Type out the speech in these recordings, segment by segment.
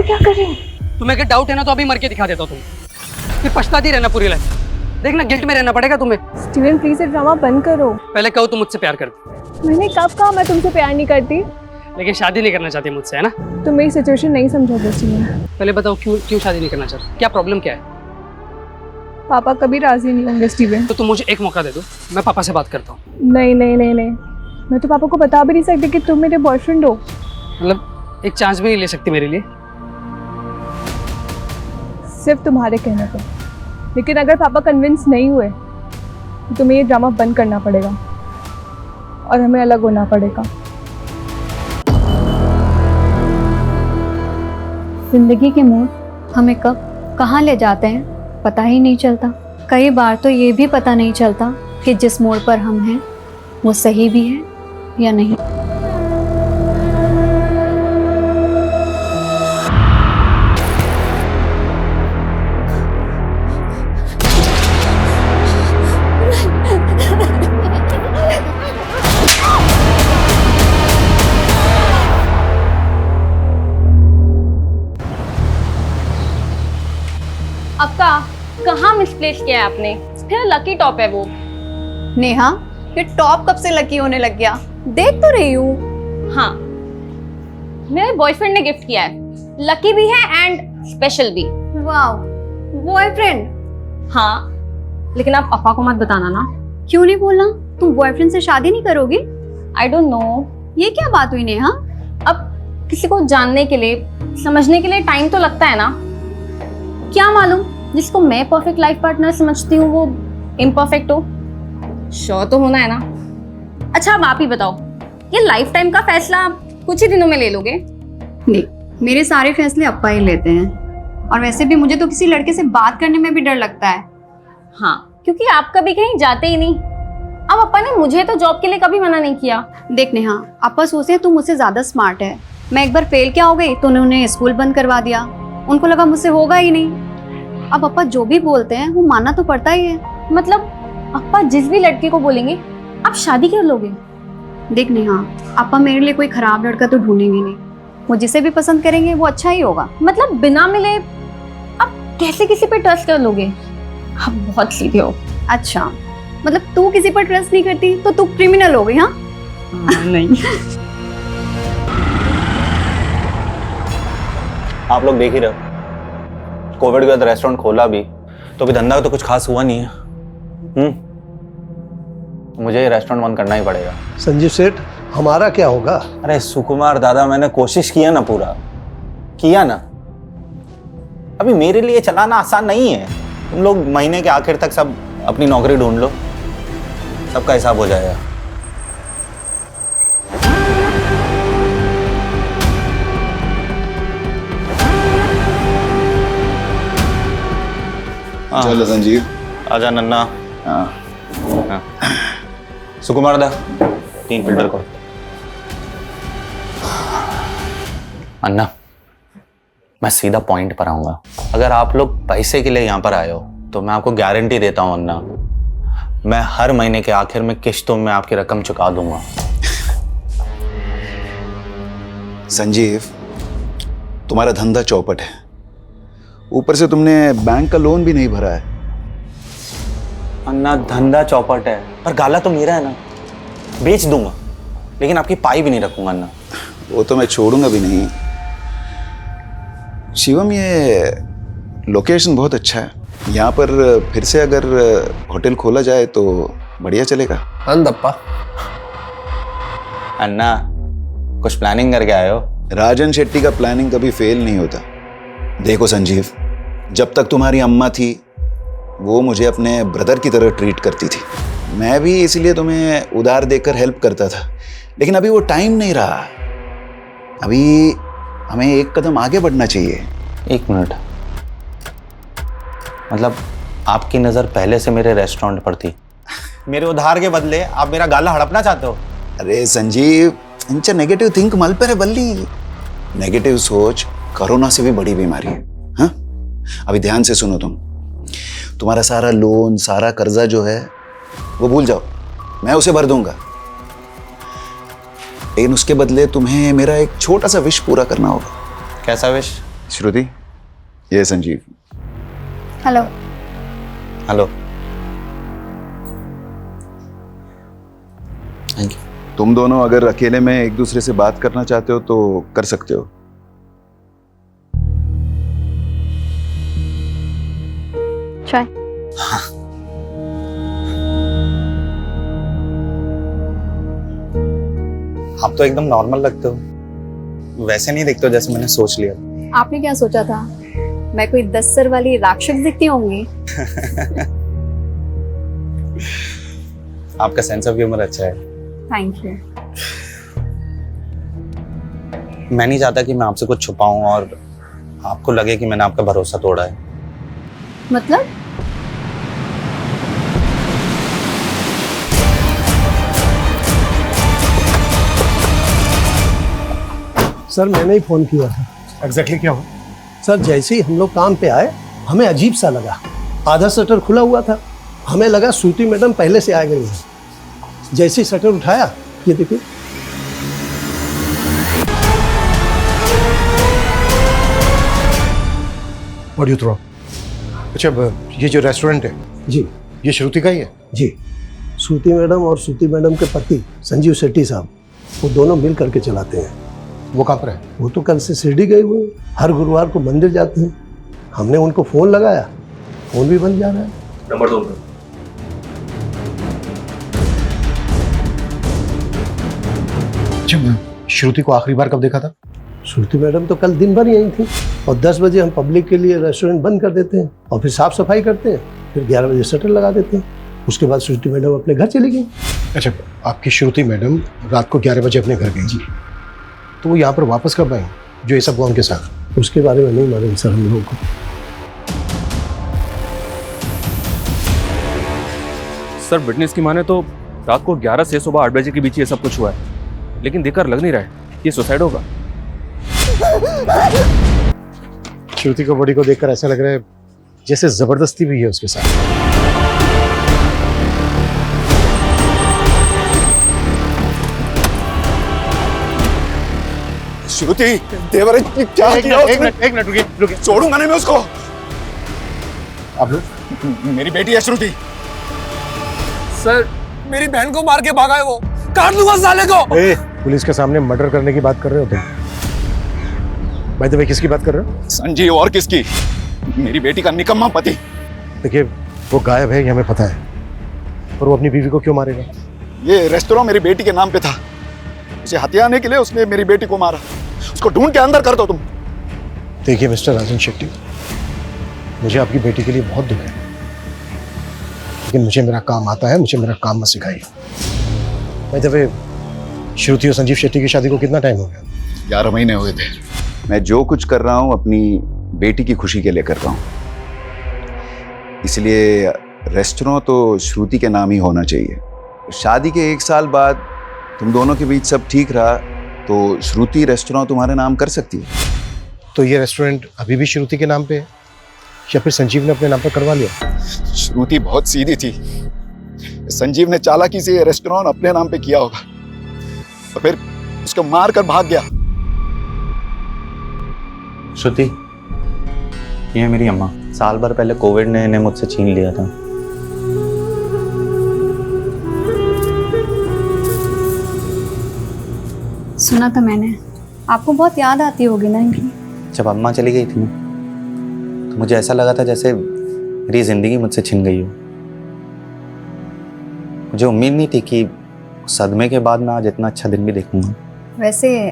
क्या कर रही है? तुम्हें अगर डाउट है ना तो अभी मर के दिखा देता हूँ तुम, फिर पछताती रहना पूरी लाइफ। देखना गिल्ट में रहना पड़ेगा तुम्हें। स्टीवन प्लीज ये ड्रामा बंद करो। पहले कहो तुम मुझसे प्यार करती। मैंने कब कहा मैं तुमसे प्यार नहीं करती? लेकिन शादी नहीं करना चाहती मुझसे, है ना? तुम मेरी सिचुएशन नहीं समझोगे स्टीवन। पहले बताओ क्यों शादी नहीं करना चाहती? क्या प्रॉब्लम क्या है? पापा कभी राजी नहीं होंगे स्टीवन। तो तुम मुझे एक मौका दे दो, मैं पापा से बात करता हूँ। नहीं नहीं नहीं नहीं, मैं तो पापा को बता भी नहीं सकती कि तुम मेरे बॉयफ्रेंड हो। मतलब एक चांस भी नहीं ले सकती मेरे लिए? सिर्फ तुम्हारे कहने पर। लेकिन अगर पापा कन्विंस नहीं हुए तो तुम्हें ये ड्रामा बंद करना पड़ेगा और हमें अलग होना पड़ेगा। जिंदगी के मोड़ हमें कब कहाँ ले जाते हैं पता ही नहीं चलता। कई बार तो ये भी पता नहीं चलता कि जिस मोड़ पर हम हैं वो सही भी है या नहीं। आपका कहाँ मिसप्लेस किया है आपने? फिर लकी टॉप है वो। नेहा ये टॉप कब से लकी होने लग गया? देख तो रही हूँ। हाँ, मेरे बॉयफ्रेंड ने गिफ्ट किया है। लकी भी है एंड स्पेशल भी। वाह, बॉयफ्रेंड? हाँ, लेकिन आप पापा को मत बताना ना। क्यों नहीं बोलना? तुम बॉयफ्रेंड से शादी नहीं करोगी? I don't know. ये क्या बात हुई नेहा? अब किसी को जानने के लिए, समझने के लिए टाइम तो लगता है ना। क्या मालूम जिसको मैं परफेक्ट लाइफ पार्टनर समझती हूँ वो इम्परफेक्ट हो। श्योर तो होना है ना। अच्छा अब आप ही बताओ, ये लाइफ टाइम का फैसला कुछ ही दिनों में ले लोगे? देख, मेरे सारे फैसले अप्पा ही लेते हैं और वैसे भी मुझे तो किसी लड़के से बात करने में भी डर लगता है। हाँ, क्योंकि आप कभी कहीं जाते ही नहीं। अब अप्पा ने मुझे तो जॉब के लिए कभी मना नहीं किया। देख नेहा, अप्पा सोचते हैं तू मुझसे ज्यादा स्मार्ट है। मैं एक बार फेल क्या हो गई तो उन्होंने स्कूल बंद करवा दिया। उनको लगा मुझसे होगा ही नहीं। अब अप्पा जो भी बोलते हैं वो मानना तो पड़ता ही है। मतलब अप्पा जिस भी लड़के को बोलेंगे आप शादी कर लोगे? देख नेहा, अप्पा मेरे लिए कोई खराब लड़का तो ढूंढेंगे नहीं। वो जिसे भी पसंद करेंगे वो अच्छा ही होगा। मतलब बिना मिले आप कैसे किसी पे ट्रस्ट कर लोगे? आप बहुत सीधे हो। अच्छा, मतलब तू किसी पर ट्रस्ट नहीं करती तो तू क्रिमिनल हो गई? हाँ नहीं। आप लोग देख ही रहे हो, कोविड के बाद रेस्टोरेंट खोला भी तो अभी धंधा तो कुछ खास हुआ नहीं है। मुझे ये रेस्टोरेंट बंद करना ही पड़ेगा। संजीव सेठ, हमारा क्या होगा? अरे सुकुमार दादा, मैंने कोशिश किया ना, पूरा किया ना। अभी मेरे लिए चलाना आसान नहीं है। तुम लोग महीने के आखिर तक सब अपनी नौकरी ढूंढ लो, सबका हिसाब हो जाएगा। चलो संजीव, आजा नन्ना। हाँ सुकुमार दा 3 फिल्टर को। अन्ना, मैं सीधा पॉइंट पर आऊंगा। अगर आप लोग पैसे के लिए यहाँ पर आए हो तो मैं आपको गारंटी देता हूँ अन्ना, मैं हर महीने के आखिर में किश्तों में आपकी रकम चुका दूंगा। संजीव, तुम्हारा धंधा चौपट है, ऊपर से तुमने बैंक का लोन भी नहीं भरा है। अन्ना धंधा चौपट है पर गाला तो मेरा है ना, बेच दूंगा लेकिन आपकी पाई भी नहीं रखूंगा अन्ना। वो तो मैं छोड़ूंगा भी नहीं। शिवम, ये लोकेशन बहुत अच्छा है, यहाँ पर फिर से अगर होटल खोला जाए तो बढ़िया चलेगा। अंदप्पा, अन्ना कुछ प्लानिंग करके आए हो? राजन शेट्टी का प्लानिंग कभी फेल नहीं होता। देखो संजीव, जब तक तुम्हारी अम्मा थी वो मुझे अपने ब्रदर की तरह ट्रीट करती थी। मैं भी इसलिए तुम्हें उधार देकर हेल्प करता था, लेकिन अभी वो टाइम नहीं रहा। अभी हमें एक कदम आगे बढ़ना चाहिए। 1 मिनट, मतलब आपकी नज़र पहले से मेरे रेस्टोरेंट पर थी, मेरे उधार के बदले आप मेरा गाला हड़पना चाहते हो? अरे संजीव, इंचा नेगेटिव थिंक मल पर है बल्ली। नेगेटिव सोच कोरोना से भी बड़ी बीमारी है। हाँ, अभी ध्यान से सुनो। तुम्हारा सारा लोन, सारा कर्जा जो है वो भूल जाओ, मैं उसे भर दूंगा। लेकिन उसके बदले तुम्हें मेरा एक छोटा सा विश पूरा करना होगा। कैसा विश? श्रुति, ये Sanjeev. Hello. Hello. Thank you. तुम दोनों अगर अकेले में एक दूसरे से बात करना चाहते हो तो कर सकते हो। चाय। आप तो एकदम नॉर्मल लगते हो, वैसे नहीं दिखते हो जैसे मैंने सोच लिया। आपने क्या सोचा था, मैं कोई 10 सर वाली राक्षस दिखती होंगी? आपका सेंस ऑफ ह्यूमर अच्छा है। Thank you. मैं नहीं चाहता कि मैं आपसे कुछ छुपाऊं और आपको लगे कि मैंने आपका भरोसा तोड़ा है। मतलब? सर मैंने ही फोन किया था। एग्जैक्टली क्या हुआ? सर जैसे ही हम लोग काम पे आए हमें अजीब सा लगा। आधा शटर खुला हुआ था, हमें लगा श्रुति मैडम पहले से आ गई है। जैसे ही शटर उठाया, ये देखिए। What you throw? अच्छा, ये जो रेस्टोरेंट है जी ये श्रुति का ही है? जी, श्रुति मैडम और श्रुति मैडम के पति संजीव शेट्टी साहब, वो दोनों मिल करके चलाते हैं। वो कहाँ पर है? वो तो कल से शिरडी गए हुए हैं, हर गुरुवार को मंदिर जाते हैं। हमने उनको फोन लगाया, फोन भी बंद जा रहा है। नंबर 2 अच्छा, श्रुति को आखिरी बार कब देखा था? श्रुति मैडम तो कल दिन भर यहीं थी और 10 बजे हम पब्लिक के लिए रेस्टोरेंट बंद कर देते हैं और फिर साफ सफाई करते हैं, फिर 11 बजे शटर लगा देते हैं। उसके बाद श्रुति मैडम अपने घर चली गई। अच्छा, आपकी श्रुति मैडम रात को 11 बजे अपने घर गई जी, तो वो यहाँ पर वापस कब आई जो ये सब हुआ उनके साथ? उसके बारे में नहीं मालूम सर हम लोगों को। सर, विटनेस की माने तो रात को 11 से सुबह 8 बजे के बीच ये सब कुछ हुआ है, लेकिन देखकर लग नहीं रहा है ये सुसाइड होगा। श्रुति को बॉडी को देखकर ऐसा लग रहा है जैसे जबरदस्ती भी है उसके साथ। श्रुति, देवर क्या किया उसने? एक मिनट रुकिए। छोड़ूंगा नहीं मैं उसको। आप लोग? मेरी बेटी है श्रुति। सर, मेरी बहन को मार के भागा है वो, काट दूंगा साले को। पुलिस के सामने मर्डर करने की बात कर रहे हो तुम? बाय द वे, किसकी बात कर रहे हो? संजीव, और किसकी? मेरी बेटी का निकम्मा पति। देखिए, वो गायब है ये हमें पता है, पर वो अपनी बीवी को क्यों मारेगा? ये रेस्टोरेंट मेरी बेटी के नाम पे था, उसे हथियाने के लिए उसने मेरी बेटी को मारा। उसको ढूंढ के अंदर कर दो तुम। देखिए मिस्टर राजन शेट्टी, मुझे आपकी बेटी के लिए बहुत दुख है, लेकिन मुझे मेरा काम आता है, मुझे मेरा काम मत सिखाइए। बाय द वे, श्रुति और संजीव शेट्टी की शादी को कितना टाइम हो गया? 11 महीने हुए थे। मैं जो कुछ कर रहा हूँ अपनी बेटी की खुशी के लिए कर रहा हूँ, इसलिए रेस्टोरेंट तो श्रुति के नाम ही होना चाहिए। शादी के 1 साल बाद तुम दोनों के बीच सब ठीक रहा तो श्रुति रेस्टोरेंट तुम्हारे नाम कर सकती है। तो ये रेस्टोरेंट अभी भी श्रुति के नाम पे है या फिर संजीव ने अपने नाम पर करवा लिया? श्रुति बहुत सीधी थी, संजीव ने चालाकी से ये रेस्टोरेंट अपने नाम पे किया होगा और फिर उसको मार कर भाग गया। श्रुति, ये है मेरी अम्मा। साल भर पहले कोविड ने इन्हें मुझसे छीन लिया था। सुना था मैंने, आपको बहुत याद आती होगी ना इनकी? जब अम्मा चली गई थी ना, तो मुझे ऐसा लगा था जैसे मेरी जिंदगी मुझसे छिन गई हो। मुझे उम्मीद नहीं थी कि सदमे के बाद मैं आज इतना अच्छा दिन भी देखूंगा। वैसे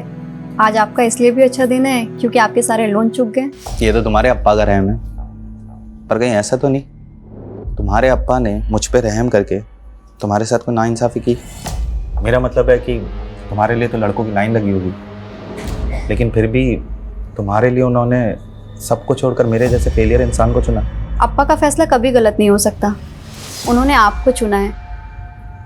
आज आपका इसलिए भी अच्छा दिन है क्योंकि आपके सारे लोन चुक गए। ये तो तुम्हारे अप्पा का रहम है, पर कहीं ऐसा तो नहीं तुम्हारे अप्पा ने मुझ पे रहम करके तुम्हारे साथ कोई नाइंसाफी की? मेरा मतलब है कि तुम्हारे लिए तो लड़कों की लाइन लगी होगी, लेकिन फिर भी तुम्हारे लिए उन्होंने सबको छोड़कर मेरे जैसे फेलियर इंसान को चुना। अप्पा का फैसला कभी गलत नहीं हो सकता, उन्होंने आपको चुना है,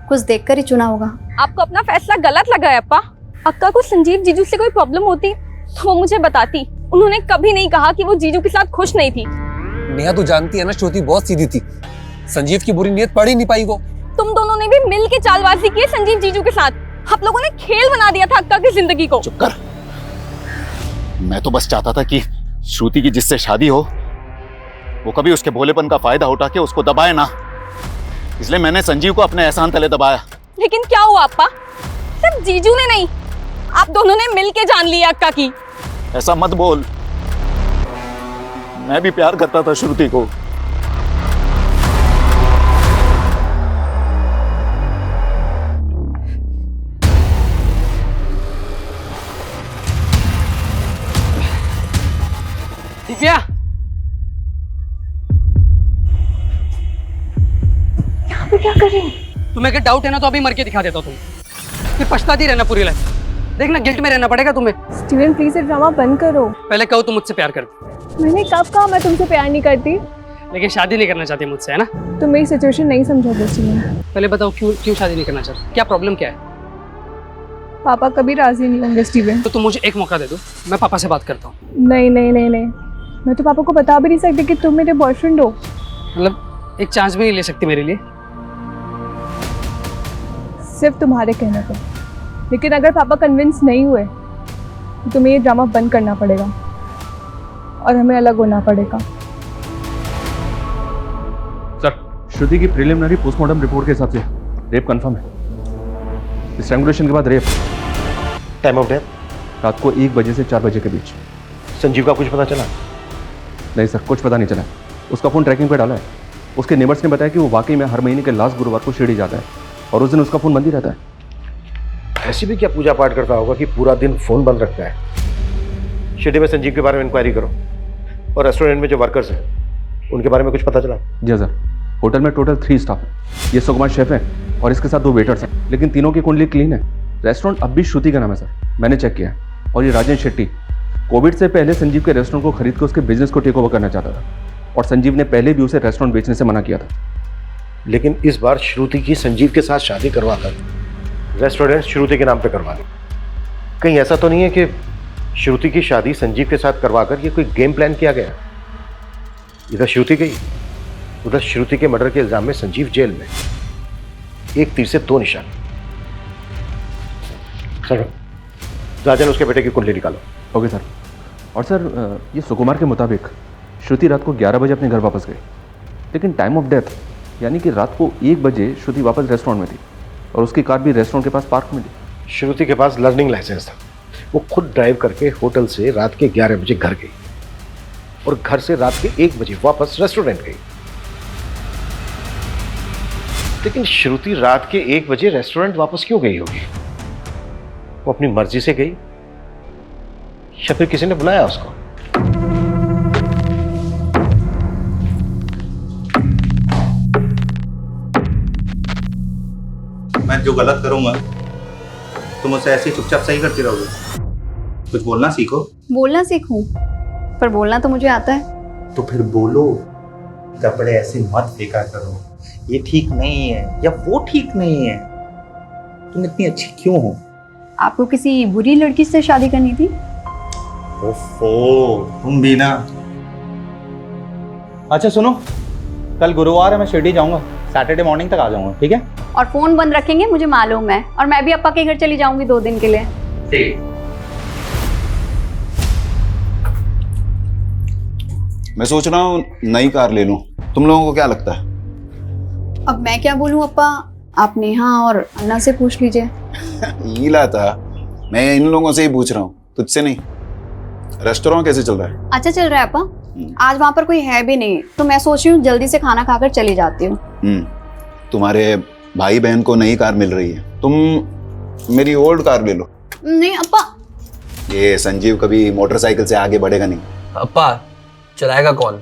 कुछ देखकर ही चुना होगा। आपको अपना फैसला गलत लगा है अप्पा? अक्का को संजीव जीजू से कोई प्रॉब्लम होती तो वो मुझे बताती। उन्होंने कभी नहीं कहा कि वो जीजू के साथ खुश नहीं थी। नेहा, तू जानती है ना, श्रुति बहुत सीधी थी, संजीव की बुरी नीयत पढ़ ही नहीं पाई वो। तुम दोनों ने भी मिल के चालबाजी की है संजीव जीजू के साथ। आप लोगों ने खेल बना दिया था अक्का की जिंदगी को। चुप कर। मैं तो बस चाहता था कि श्रुति की जिससे शादी हो वो कभी उसके भोलेपन का फायदा उठा के उसको दबाए ना, इसलिए मैंने संजीव को अपने एहसान तले दबाया। लेकिन क्या हुआ अप्पा? सिर्फ जीजू ने नहीं, आप दोनों ने मिलके जान लिया अक्का की। ऐसा मत बोल, मैं भी प्यार करता था श्रुति को। दिव्या, यहाँ पे क्या कर रही हो? तुम्हें अगर डाउट है ना तो अभी मर के दिखा देता हूँ तुम्हें, फिर पछताती रहना पूरी लाइफ। देखना गिल्ट में रहना पड़ेगा तुम्हें। स्टीवन प्लीज ये ड्रामा बंद करो। पहले कहो तुम मुझसे प्यार करती, मैंने कब कहा मैं तुमसे प्यार नहीं करती? लेकिन शादी नहीं करना चाहती मुझसे, है ना? तुम मेरी सिचुएशन नहीं समझोगे स्टीवन। पहले बताओ क्यों क्यों शादी नहीं करना चाहती, क्या प्रॉब्लम क्या है? पापा कभी राजी नहीं होंगे स्टीवन। तो तुम मुझे एक मौका दे दो, मैं पापा से बात करता हूँ। नहीं नहीं नहीं नहीं, मैं तो पापा को बता भी नहीं सकती कि तुम मेरे बॉयफ्रेंड हो। मतलब एक चांस भी नहीं ले सकती मेरे लिए? सिर्फ तुम्हारे कहने पे। लेकिन अगर पापा कन्विंस नहीं हुए तो तुम्हें ये ड्रामा बंद करना पड़ेगा और हमें अलग होना पड़ेगा। सर, श्रुति की प्रिलिमिनरी पोस्टमार्टम रिपोर्ट के हिसाब से रेप कंफर्म है। स्ट्रैंगुलेशन के बाद रेप। टाइम ऑफ डेथ रात को 1 बजे से 4 बजे के बीच। संजीव का कुछ पता चला? नहीं सर, कुछ पता नहीं चला। उसका फ़ोन ट्रैकिंग पे डाला है। उसके नेबर्स ने बताया कि वो वाकई में हर महीने के लास्ट गुरुवार को शिरडी जाता है और उस दिन उसका फ़ोन बंद ही रहता है। ऐसी भी क्या पूजा पाठ करता होगा कि पूरा दिन फोन बंद रखता है? शिरडी में संजीव के बारे में इंक्वायरी करो, और रेस्टोरेंट में जो वर्कर्स हैं उनके बारे में कुछ पता चला? जी सर, होटल में टोटल 3 स्टाफ है। ये सुकुमार शेफ है और इसके साथ 2 वेटर्स हैं, लेकिन तीनों की कुंडली क्लीन है। रेस्टोरेंट अब भी श्रुति का नाम है सर, मैंने चेक किया है। और ये राजन शेट्टी कोविड से पहले संजीव के रेस्टोरेंट को खरीद कर उसके बिजनेस को टेक ओवर करना चाहता था, और संजीव ने पहले भी उसे रेस्टोरेंट बेचने से मना किया था। लेकिन इस बार श्रुति की संजीव के साथ शादी करवाकर रेस्टोरेंट श्रुति के नाम पे करवा दी। कहीं ऐसा तो नहीं है कि श्रुति की शादी संजीव के साथ करवाकर ये कोई गेम प्लान किया गया? इधर श्रुति गई, उधर श्रुति के मर्डर के इल्जाम में संजीव जेल में। एक तीर से 2 निशान। सर, राजन उसके बेटे की कुंडली निकालो। Okay sir. और सर, ये सुकुमार के मुताबिक श्रुति रात को 11 बजे अपने घर वापस गई, लेकिन टाइम ऑफ डेथ यानी कि रात को 1 बजे श्रुति वापस रेस्टोरेंट में थी, और उसकी कार भी रेस्टोरेंट के पास पार्क में थी। श्रुति के पास लर्निंग लाइसेंस था। वो खुद ड्राइव करके होटल से रात के 11 बजे घर गई और घर से रात के 1 बजे वापस रेस्टोरेंट गई। लेकिन श्रुति रात के 1 बजे रेस्टोरेंट वापस क्यों गई होगी? वो अपनी मर्जी से गई या फिर किसी ने बुलाया उसको? मैं जो गलत करूंगा तुम उसे ऐसे ही चुपचाप सही करती रहोगे? कुछ बोलना सीखो। बोलना सीखूं, पर बोलना तो मुझे आता है। तो फिर बोलो। कपड़े ऐसे मत फेंका करो, ये ठीक नहीं है या वो ठीक नहीं है। तुम इतनी अच्छी क्यों हो? आपको किसी बुरी लड़की से शादी करनी थी? ओफो, तुम भी ना। अच्छा सुनो, कल गुरुवार है, मैं शिरडी जाऊंगा। सैटरडे मॉर्निंग तक आ जाऊंगा, ठीक है? और फोन बंद रखेंगे, मुझे मालूम है। और मैं भी अप्पा के घर चली जाऊंगी 2 दिन के लिए। ठीक। मैं सोच रहा हूँ नई कार ले लूं, तुम लोगों को क्या लगता है? अब मैं क्या बोलूं अप्पा, आप नेहा और अन्ना से पूछ लीजिए। ईला था, मैं इन लोगों से ही पूछ रहा हूँ, तुझसे नहीं। रेस्टोरेंट कैसे चल रहा है? अच्छा चल रहा है अप्पा। आज वहाँ पर कोई है भी नहीं, तो मैं सोच रही हूँ जल्दी से खाना खाकर चली जाती हूँ। तुम्हारे भाई बहन को नई कार मिल रही है, तुम मेरी ओल्ड कार ले लो। नहीं अप्पा। ये संजीव कभी मोटरसाइकिल से आगे बढ़ेगा नहीं। अप्पा, चलाएगा कौन?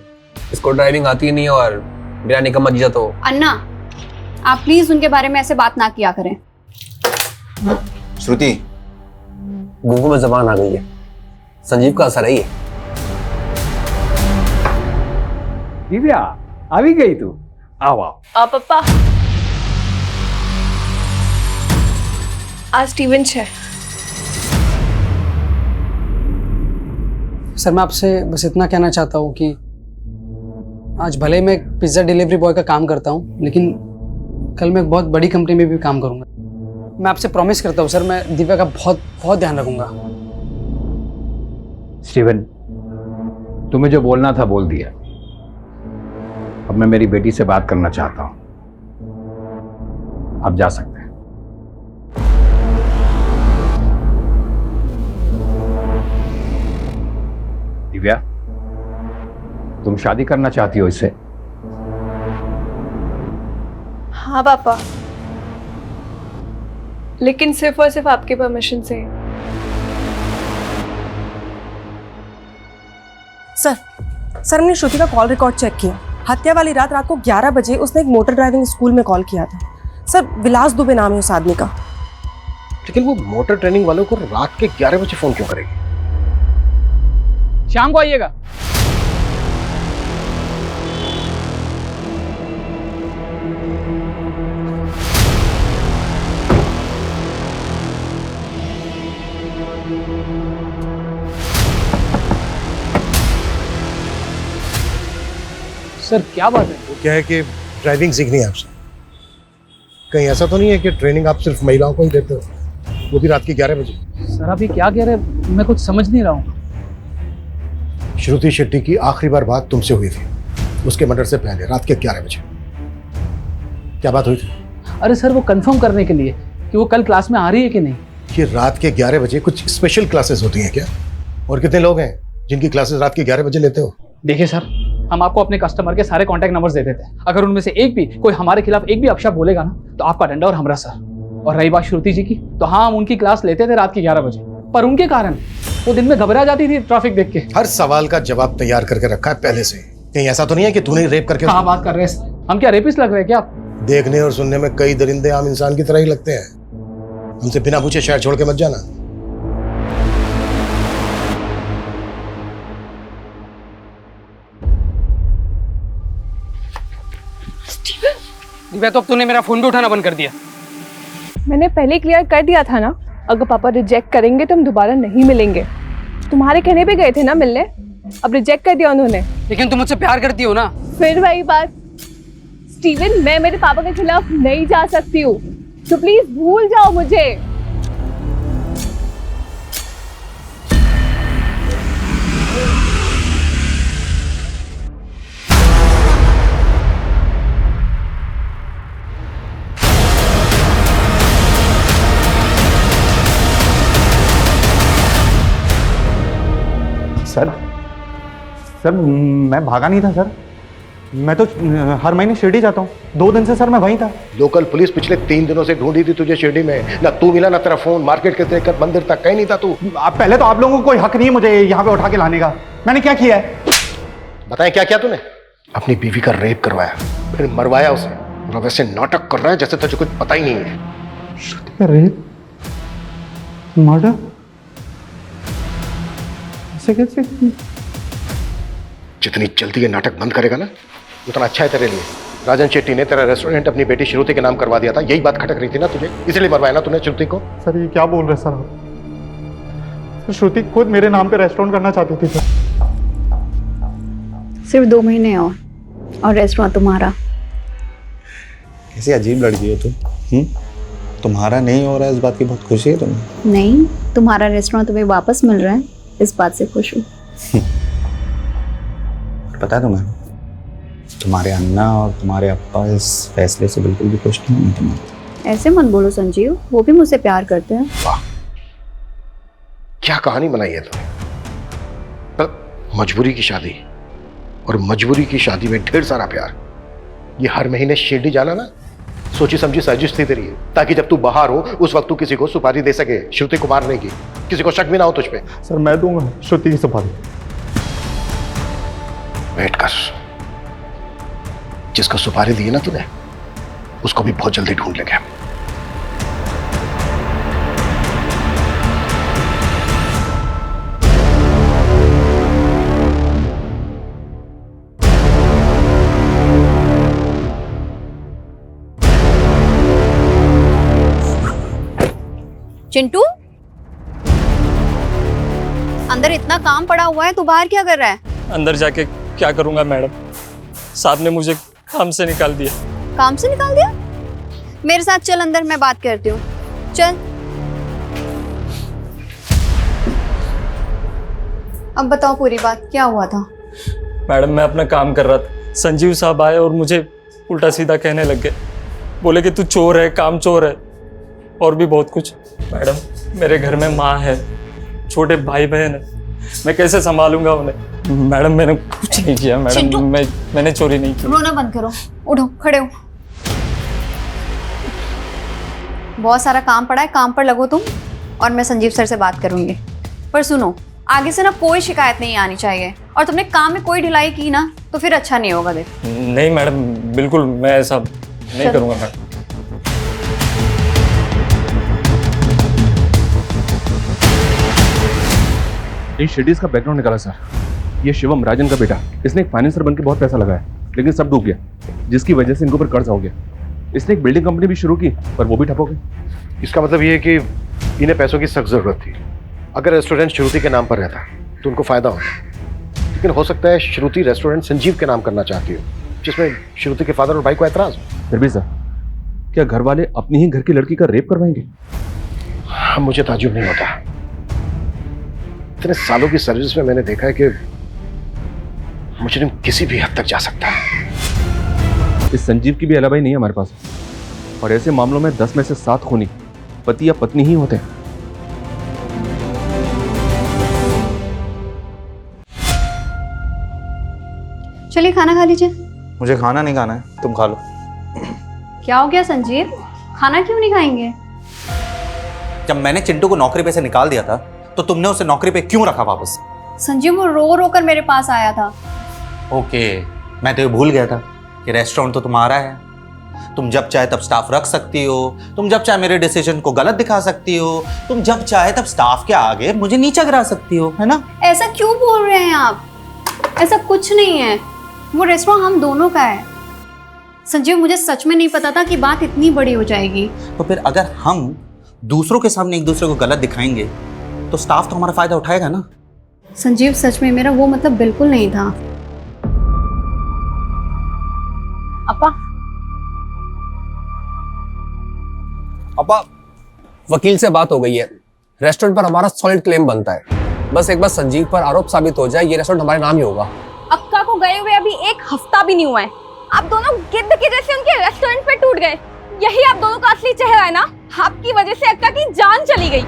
इसको ड्राइविंग आती ही नहीं है, और मेरा निकम्मा जीजा तो। अन्ना, आप प्लीज उनके बारे में ऐसे बात ना किया करें। श्रुति, गुंगू में जबान आ गई है, संजीव का असर है ये। दिव्या, आ भी गई तू? आओ आओ। पापा, आज स्टीवन है। सर, मैं आपसे बस इतना कहना चाहता हूँ कि आज भले मैं एक पिज्ज़ा डिलीवरी बॉय का काम करता हूँ, लेकिन कल मैं एक बहुत बड़ी कंपनी में भी काम करूँगा। मैं आपसे प्रॉमिस करता हूँ सर, मैं दिव्या का बहुत बहुत ध्यान रखूँगा। स्टीवन, तुम्हें जो बोलना था बोल दिया। अब मैं मेरी बेटी से बात करना चाहता हूं। आप जा सकते हैं। दिव्या, तुम शादी करना चाहती हो इससे? हाँ पापा, लेकिन सिर्फ और सिर्फ आपके परमिशन से। सर हमने श्रुति का कॉल रिकॉर्ड चेक किया। हत्या वाली रात को 11 बजे उसने एक मोटर ड्राइविंग स्कूल में कॉल किया था। सर विलास दुबे नाम है उस आदमी का। लेकिन वो मोटर ट्रेनिंग वालों को रात के 11 बजे फोन क्यों करेगी? शाम को आइएगा। सर क्या बात है? वो क्या है कि ड्राइविंग सीखनी है आपसे। कहीं ऐसा तो नहीं है कि ट्रेनिंग आप सिर्फ महिलाओं को ही देते हो, वो भी रात के 11 बजे? सर आप ये क्या कह रहे हैं? मैं कुछ समझ नहीं रहा हूँ। श्रुति शेट्टी की आखिरी बार बात तुमसे हुई थी उसके मर्डर से पहले, रात के 11 बजे। क्या बात हुई थी? अरे सर वो कंफर्म करने के लिए कि वो कल क्लास में आ रही है कि नहीं। कि रात के 11 बजे कुछ स्पेशल क्लासेस होती हैं क्या? और कितने लोग हैं जिनकी क्लासेस रात के 11 बजे लेते हो? देखिए सर, हम आपको अपने कस्टमर के सारे कॉन्टैक्ट नंबर्स दे देते हैं। अगर उनमें से एक भी कोई हमारे खिलाफ एक भी अपशब्द बोलेगा ना तो आपका डंडा और हमरा सर। और रही बात श्रुति जी की, तो हाँ हम उनकी क्लास लेते थे रात के 11 बजे, पर उनके कारण वो दिन में घबरा जाती थी ट्रैफिक देख के। हर सवाल का जवाब तैयार करके रखा है पहले से। कहीं ऐसा तो नहीं है कि तूने रेप करके? हाँ बात कर रहे हैं, हम क्या रेपिस्ट लग रहे हैं क्या? देखने और सुनने में कई दरिंदे आम इंसान की तरह ही लगते हैं। हमसे बिना पूछे शहर छोड़ के मत जाना। दिव्या, तो अब तूने मेरा फोन भी उठाना बंद कर दिया। मैंने पहले क्लियर कर दिया था ना, अगर पापा रिजेक्ट करेंगे तो हम दोबारा नहीं मिलेंगे। तुम्हारे कहने पे गए थे ना मिलने, अब रिजेक्ट कर दिया उन्होंने। लेकिन तुम मुझसे प्यार करती हो ना? फिर वही बात स्टीवन, मैं मेरे पापा के खिलाफ नहीं जा सकती हूँ, तो प्लीज भूल जाओ मुझे। सर मैं भागा नहीं था सर, मैं तो हर महीने शिरडी जाता हूँ। 2 दिन से सर मैं वहीं था। लोकल पुलिस पिछले 3 दिनों से ढूंढी थी तुझे शिरडी में। ना तू मिला ना तेरा फोन, मार्केट के लेकर मंदिर तक कहीं नहीं था तू। पहले तो आप लोगों को कोई हक नहीं है मुझे यहाँ पे उठा के लाने का। मैंने क्या किया है? बताएं क्या किया तूने? अपनी बीवी का रेप करवाया, फिर मरवाया उसे, और वैसे नाटक कर रहा है जैसे तुझे कुछ पता ही नहीं है। रेप, मर्डर, ऐसे कैसे? जितनी जल्दी ये नाटक बंद करेगा ना उतना अच्छा है तेरे लिए। राजन शेट्टी ने तेरा रेस्टोरेंट अपनी बेटी श्रुति के नाम करवा दिया था, यही बात खटक रही थी ना तुझे, इसलिए मरवाया ना तूने श्रुति को। सर ये क्या बोल रहे सर आप? श्रुति खुद मेरे नाम पे रेस्टोरेंट करना चाहती थी सर। सिर्फ 2 महीने और रेस्टोरेंट तुम्हारा। कैसी अजीब लड़की हो तुम। तुम्हारा नहीं हो रहा है, इस बात की बहुत खुशी है तुम्हें? नहीं, तुम्हारा रेस्टोरेंट तुम्हें वापस मिल रहा है, इस बात से खुश हूँ। पता है तुम्हें, तुम्हारे अन्ना और तुम्हारे अप्पा इस फैसले से बिल्कुल भी खुश नहीं है तुम्हें। ऐसे मत बोलो संजीव, वो भी मुझसे प्यार करते हैं। वाह, क्या कहानी बनाई है तुमने। मजबूरी की शादी, और मजबूरी की शादी में ढेर सारा प्यार। ये हर महीने शिरडी जाना ना सोची समझी साजिश थी तेरी, ताकि जब तू बाहर हो उस वक्त तू किसी को सुपारी दे सके श्रुति को मारने की, किसी को शक भी ना हो तुझ पे। सर मैं दूंगा श्रुति की सुपारी। वेट कर, जिसको सुपारी दी ना तूने उसको भी बहुत जल्दी ढूंढ लेंगे। चिंटू, अंदर इतना काम पड़ा हुआ है, तू बाहर क्या कर रहा है? अंदर जाके क्या करूंगा मैडम, साहब ने मुझे काम से निकाल दिया। काम से निकाल दिया? मेरे साथ चल अंदर, मैं बात करती हूँ, चल। अब बताओ पूरी बात, क्या हुआ था? मैडम मैं अपना काम कर रहा था, संजीव साहब आए और मुझे उल्टा सीधा कहने लग गए। बोले कि तू चोर है, काम चोर है, और भी बहुत कुछ। मैडम मेरे घर में माँ है, छोटे भाई बहन है, मैं कैसे संभालूंगा उन्हें? मैडम मैंने कुछ नहीं किया मैडम, मैंने चोरी नहीं की। रोना बंद करो, उठो, खड़े हो। बहुत सारा काम पड़ा है, काम पर लगो तुम, और मैं संजीव सर से बात करूंगी। पर सुनो, आगे से ना कोई शिकायत नहीं आनी चाहिए, और तुमने काम में कोई ढिलाई की ना तो फिर अच्छा नहीं होगा। देख नहीं मैडम, बिल्कुल मैं ऐसा नहीं करूंगा मैडम। इन शेडीज का बैकग्राउंड निकाला सर। ये शिवम, राजन का बेटा, इसने एक फाइनेंसर बनकर बहुत पैसा लगाया, लेकिन सब डूब गया, जिसकी वजह से इनको ऊपर कर्ज हो गया। इसने एक बिल्डिंग कंपनी भी शुरू की, पर वो भी ठप हो गई। इसका मतलब ये है कि इन्हें पैसों की सख्त जरूरत थी। अगर रेस्टोरेंट श्रुति के नाम पर रहता तो उनको फायदा होता, लेकिन हो सकता है श्रुति रेस्टोरेंट संजीव के नाम करना चाहती हो, जिसमें श्रुति के फादर और भाई को ऐतराज हो। फिर भी सर, क्या घर वाले अपनी ही घर की लड़की का रेप करवाएंगे? हाँ, मुझे ताज्जुब नहीं होता। इतने सालों की सर्विस में मैंने देखा है कि मुजरिम किसी भी हद तक जा सकता है। इस संजीव की भी अलाबाई नहीं है हमारे पास, और ऐसे मामलों में 10 में से 7 खूनी पति या पत्नी ही होते हैं। चलिए खाना खा लीजिए। मुझे खाना नहीं खाना है, तुम खा लो। क्या हो गया संजीव, खाना क्यों नहीं खाएंगे? जब मैंने चिंटू को नौकरी पे से निकाल दिया था, तो तुमने उसे नौकरी पे क्यों रखा वापस? संजीव वो रो रो कर मेरे पास आया था। ओके, मैं तो ये भूल गया था कि रेस्टोरेंट तो तुम्हारा है। तुम जब चाहे तब स्टाफ रख सकती हो, तुम जब चाहे मेरे डिसीजन को गलत दिखा सकती हो, तुम जब चाहे तब स्टाफ के आगे मुझे नीचा गिरा सकती हो, है ना? ऐसा क्यों बोल रहे हैं आप? ऐसा कुछ नहीं है, वो रेस्टोरेंट हम दोनों का है। संजीव, मुझे सच में नहीं पता था कि बात इतनी बड़ी हो जाएगी। तो फिर अगर हम दूसरों के सामने एक दूसरे को गलत दिखाएंगे तो स्टाफ तो हमारा फायदा उठाएगा ना? संजीव, सच में मेरा वो मतलब बिल्कुल नहीं था। अपा अपा, वकील से बात हो गई है, रेस्टोरेंट पर हमारा सॉलिड क्लेम बनता है। बस एक बार संजीव पर आरोप साबित हो जाए, ये रेस्टोरेंट हमारे नाम ही होगा। अक्का को गए हुए अभी 1 हफ्ता भी नहीं हुआ है, आप दोनों गिद्ध के जैसे उनके रेस्टोरेंट पे टूट गए। यही आप दोनों का असली चेहरा है ना? आपकी वजह से अक्का की जान चली गई।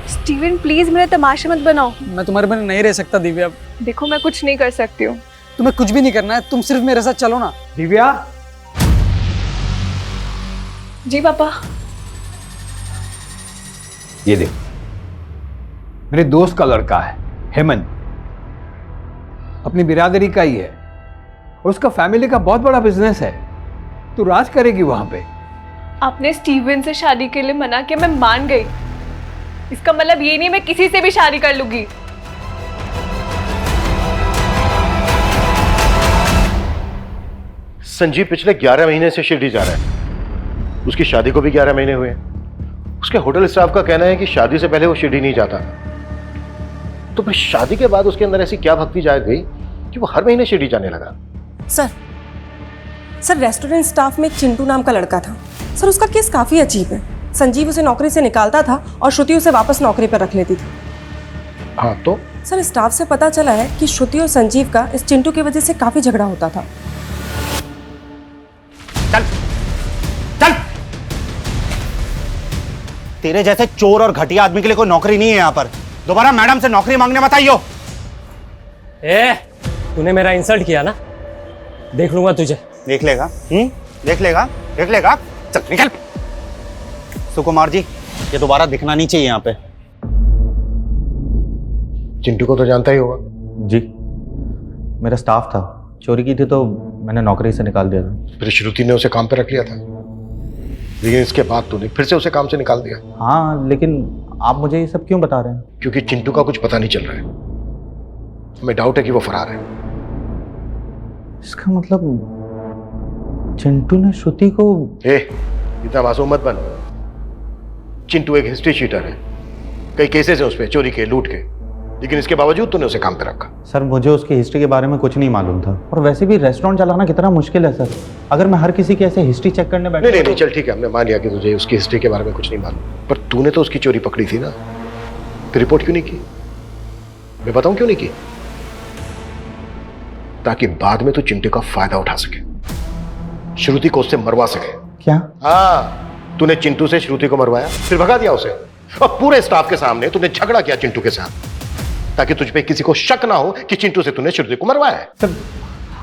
स्टीवन प्लीज मेरे तमाशे मत बनाओ। मैं तुम्हारे बिना नहीं रह सकता दिव्या। देखो मैं कुछ नहीं कर सकती हूँ। तुम्हें कुछ भी नहीं करना है, तुम सिर्फ मेरे साथ चलो ना। दिव्या, जी पापा। ये देख, मेरे दोस्त का लड़का है हेमंत, अपनी बिरादरी का ही है, उसका फैमिली का बहुत बड़ा बिजनेस है। तू राज करेगी वहां पे। आपने स्टीवन से शादी के लिए मना किया, मैं मान गई। इसका मतलब ये नहीं मैं किसी से भी शादी कर लूंगी। संजीव पिछले 11 महीने से शिरडी जा रहा है। उसकी शादी को भी 11 महीने हुए हैं। उसके होटल स्टाफ का कहना है कि शादी से पहले वो शिरडी नहीं जाता। तो फिर शादी के बाद उसके अंदर ऐसी क्या भक्ति जाग गई कि वो हर महीने शिरडी जाने लगा? सर रेस्टोरेंट स्टाफ में एक चिंटू नाम का लड़का था। सर उसका केस काफ़ी अजीब है। संजीव उसे नौकरी से निकालता था और श्रुति उसे वापस नौकरी पर रख लेती थी। हाँ तो? सर स्टाफ से पता चला है कि श्रुति और संजीव का इस चिंटू की वजह से काफ़ी झगड़ा होता था। चल चल, तेरे जैसे चोर और घटिया आदमी के लिए कोई नौकरी नहीं है यहाँ पर। दोबारा मैडम से नौकरी मांगने मत आइयो। तूने मेरा इंसल्ट किया ना, देख लूंगा तुझे। देख लेगा? देख लेगा? देख लेगा? चल निकल। सुकुमार जी, ये दोबारा दिखना नहीं चाहिए यहाँ पे। चिंटू को तो जानता ही होगा। जी, मेरा स्टाफ था, चोरी की थी तो मैंने नौकरी से निकाल दिया था। फिर श्रुति ने उसे काम पे रख लिया था, लेकिन इसके बाद तूने फिर से उसे काम से निकाल दिया। हाँ, लेकिन आप मुझे ये सब क्यों बता रहे हैं? क्योंकि चिंटू का कुछ पता नहीं चल रहा है। हमें डाउट है कि वो फरार है। इसका मतलब चिंटू ने श्रुति को इतना मासूम मत बन। चिंटू एक हिस्ट्री शीटर है, कई केसेस है उस पे, चोरी के, लूट के, लेकिन इसके बावजूद तूने उसे काम पे रखा। सर मुझे उसकी हिस्ट्री के बारे में कुछ नहीं मालूम था, और वैसे भी रेस्टोरेंट चलाना कितना मुश्किल है सर। अगर मैं हर किसी की ऐसे हिस्ट्री चेक करने बैठा नहीं, चल ठीक है, हमने मान लिया कि तुझे उसकी हिस्ट्री के बारे में कुछ नहीं मालूम, पर तूने तो उसकी चोरी पकड़ी थी ना, तो रिपोर्ट क्यों नहीं की? मैं बताऊं क्यों नहीं की? ताकि बाद में तू चिंटू का फायदा उठा सके, श्रुति को उससे मरवा सके। क्या? हाँ, तूने चिंटू से श्रुति को मरवाया, फिर भगा दिया उसे, और पूरे स्टाफ के सामने तूने झगड़ा किया चिंटू के साथ, ताकि तुझ पे किसी को शक ना हो कि चिंटू से तूने श्रुति को मरवाया है। सर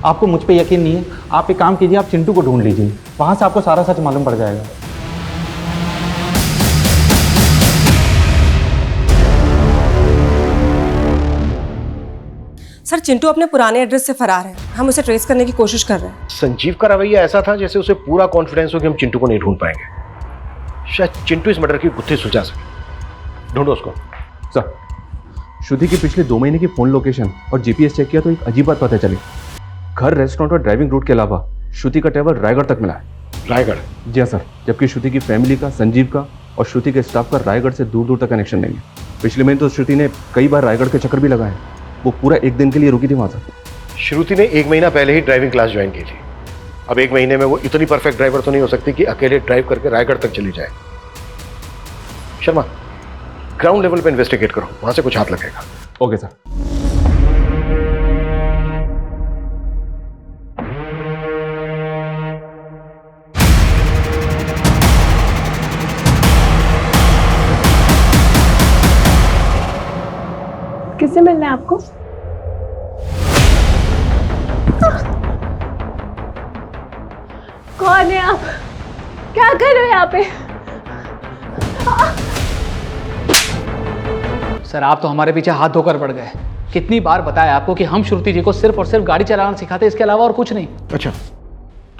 आपको मुझ पे यकीन नहीं है, आप एक काम कीजिए, आप चिंटू को ढूंढ लीजिए, वहां से आपको सारा सच मालूम पड़ जाएगा। सर चिंटू अपने पुराने एड्रेस से फरार है, हम उसे ट्रेस करने की कोशिश कर रहे हैं। संजीव का रवैया ऐसा था जैसे उसे पूरा कॉन्फिडेंस हो कि हम चिंटू को नहीं ढूंढ पाएंगे। शायद चिंटू इस मर्डर की गुत्थी सुलझा सके। ढूंढो उसको। सर श्रुति की पिछले 2 महीने की फोन लोकेशन और जीपीएस चेक किया तो एक अजीब बात पता चली। घर, रेस्टोरेंट और ड्राइविंग रूट के अलावा श्रुति का ट्रैवल रायगढ़ तक मिला है। रायगढ़? जी हाँ सर, जबकि श्रुति की फैमिली का, संजीव का और श्रुति के स्टाफ का रायगढ़ से दूर दूर तक कनेक्शन नहीं है। पिछले महीने तो श्रुति ने कई बार रायगढ़ के चक्कर भी लगाए, वो पूरा 1 दिन के लिए रुकी थी वहाँ सर। श्रुति ने 1 महीना पहले ही ड्राइविंग क्लास ज्वाइन की थी, अब 1 महीने में वो इतनी परफेक्ट ड्राइवर तो नहीं हो सकती कि अकेले ड्राइव करके रायगढ़ तक चली जाए। शर्मा, ग्राउंड लेवल पे इन्वेस्टिगेट करो, वहां से कुछ हाथ लगेगा। Okay sir. किससे मिलना है आपको? कौन है आप? क्या कर रहे हो यहाँ पे? सर आप तो हमारे पीछे हाथ धोकर पड़ गए। कितनी बार बताया आपको कि हम श्रुति जी को सिर्फ और सिर्फ गाड़ी चलाना सिखाते, इसके अलावा और कुछ नहीं। अच्छा,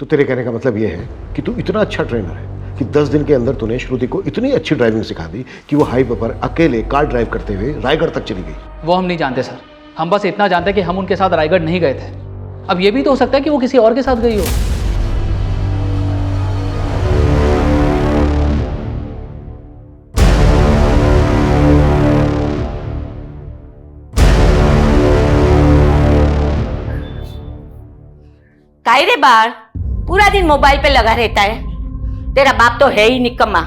तो तेरे कहने का मतलब यह है कि तू इतना अच्छा ट्रेनर है कि 10 दिन के अंदर तूने श्रुति को इतनी अच्छी ड्राइविंग सिखा दी कि वो हाईवे पर अकेले कार ड्राइव करते हुए रायगढ़ तक चली गई। वो हम नहीं जानते सर, हम बस इतना जानते हैं कि हम उनके साथ रायगढ़ नहीं गए थे। अब ये भी तो हो सकता है कि वो किसी और के साथ गई हो। काहे रे बार पूरा दिन मोबाइल पे लगा रहता है? तेरा बाप तो है ही निकम्मा।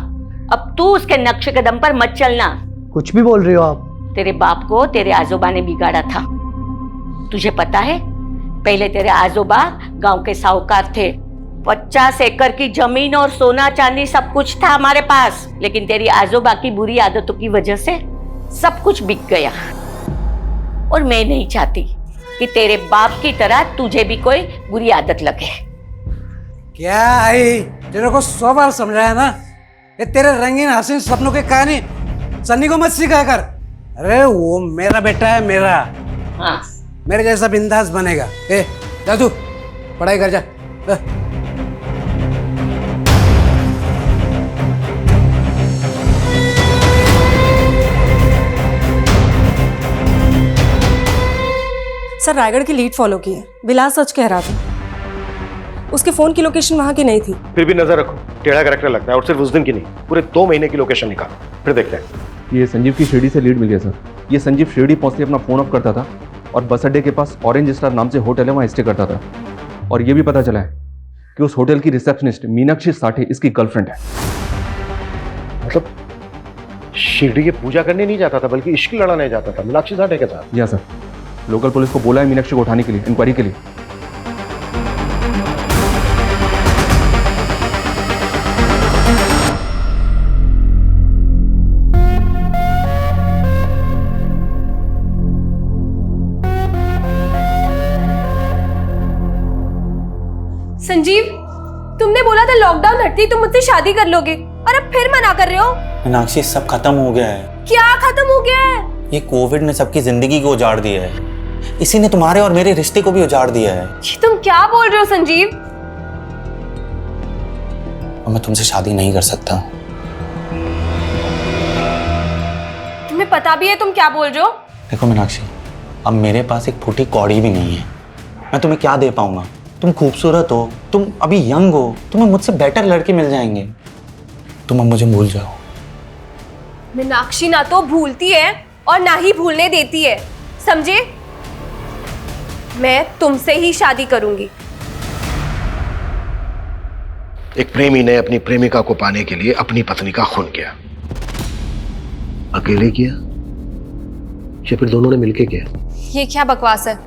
अब तू उसके नक्शे कदम पर मत चलना। कुछ भी बोल रही हो आप? तेरे बाप को तेरे आजोबा ने बिगाड़ा था। तुझे पता है, पहले तेरे आजोबा गांव के साहूकार थे। 50 एकड़ की जमीन और सोना चांदी सब कुछ था हमारे पास, लेकिन तेरी आजोबा की बुरी आदतों की वजह से सब कुछ बिक गया। और मैं नहीं चाहती कि तेरे बाप की तरह तुझे भी कोई बुरी आदत लगे। क्या आई, तेरे को 100 बार समझाया ना, ये तेरे रंगीन हसीन सपनों की कहानी सन्नी को मत सिखाया कर। अरे वो मेरा बेटा है, मेरा। हाँ, मेरे जैसा बिंदास बनेगा। जा तू पढ़ाई कर जा। सर रायगढ़ की लीड फॉलो की है, विलास सच कह रहा था। उसके फोन की लोकेशन वहां की नहीं थी। फिर भी नजर रखो, टेढ़ा कैरेक्टर लगता है, और सिर्फ उस दिन की नहीं, पूरे 2 महीने की लोकेशन निकाल, फिर देखते हैं। ये संजीव की शिरडी से लीड मिल गया सर। ये संजीव शिरडी पहुंचते अपना फोन ऑफ करता था और बस अड्डे के पास ऑरेंज स्टार नाम से होटल है, वहाँ स्टे करता था। और ये भी पता चला है कि उस होटल की रिसेप्शनिस्ट मीनाक्षी साठे इसकी गर्लफ्रेंड है। मतलब शिरडी की पूजा करने नहीं जाता था, बल्कि इश्क लड़ाने जाता था मीनाक्षी साठे के साथ। जी हाँ सर, लोकल पुलिस को बोला है मीनाक्षी को उठाने के लिए, इंक्वायरी के लिए। संजीव, तुमने बोला था लॉकडाउन हटती ही तुम मुझसे शादी कर लोगे, और अब फिर मना कर रहे हो। मीनाक्षी सब खत्म हो गया है। क्या खत्म हो गया है? ये कोविड ने सबकी जिंदगी को उजाड़ दिया है। इसी ने तुम्हारे और मेरे रिश्ते को भी उजाड़ दिया है। ये तुम क्या बोल रहे हो संजीव? और मैं तुमसे शादी नहीं कर सकता। तुम्हें पता भी है तुम क्या बोल रहे हो? देखो मीनाक्षी, अब मेरे पास एक फूटी कौड़ी भी नहीं है। मैं तुम्हें क्या दे पाऊंगा? तुम खूबसूरत हो, तुम अभी यंग हो, तुम्हें मुझसे बेटर लड़के मिल जाएंगे। तुम अब मुझे भूल जाओ। मीनाक्षी ना तो भूलती है और ना ही भूलने देती है, समझे? मैं तुमसे ही शादी करूंगी। एक प्रेमी ने अपनी प्रेमिका को पाने के लिए अपनी पत्नी का खून किया। अकेले किया या फिर दोनों ने मिलके किया? ये क्या बकवास है?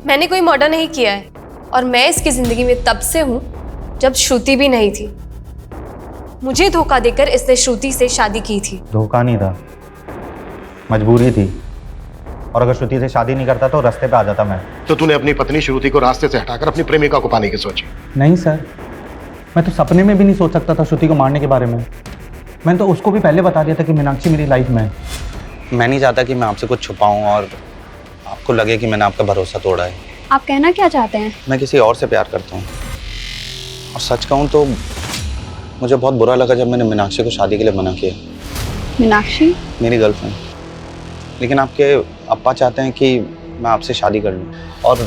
मैंने कोई मर्डर नहीं किया है और मैं इसकी जिंदगी में तब से हूं जब श्रुति भी नहीं थी। मुझे धोखा देकर इसने श्रुति से शादी की थी। धोखा नहीं था, मजबूरी थी। और अगर श्रुति से शादी नहीं करता तो रास्ते पे आ जाता मैं। तो तूने अपनी पत्नी श्रुति को रास्ते से हटाकर अपनी प्रेमिका को पाने की सोची? नहीं सर, मैं तो सपने में भी नहीं सोच सकता था श्रुति को मारने के बारे में। मैंने तो उसको भी पहले बता दिया था कि मीनाक्षी मेरी लाइफ में है। मैं नहीं चाहता कि मैं आपसे कुछ छुपाऊं और आपको लगे कि मैंने आपका भरोसा तोड़ा है। आप कहना क्या चाहते हैं? मैं किसी और से प्यार करता हूँ। और सच कहूँ तो मुझे बहुत बुरा लगा जब मैंने मीनाक्षी को शादी के लिए मना किया। मीनाक्षी मेरी गर्लफ्रेंड। लेकिन आपके अप्पा चाहते हैं कि मैं आपसे शादी कर लूँ। और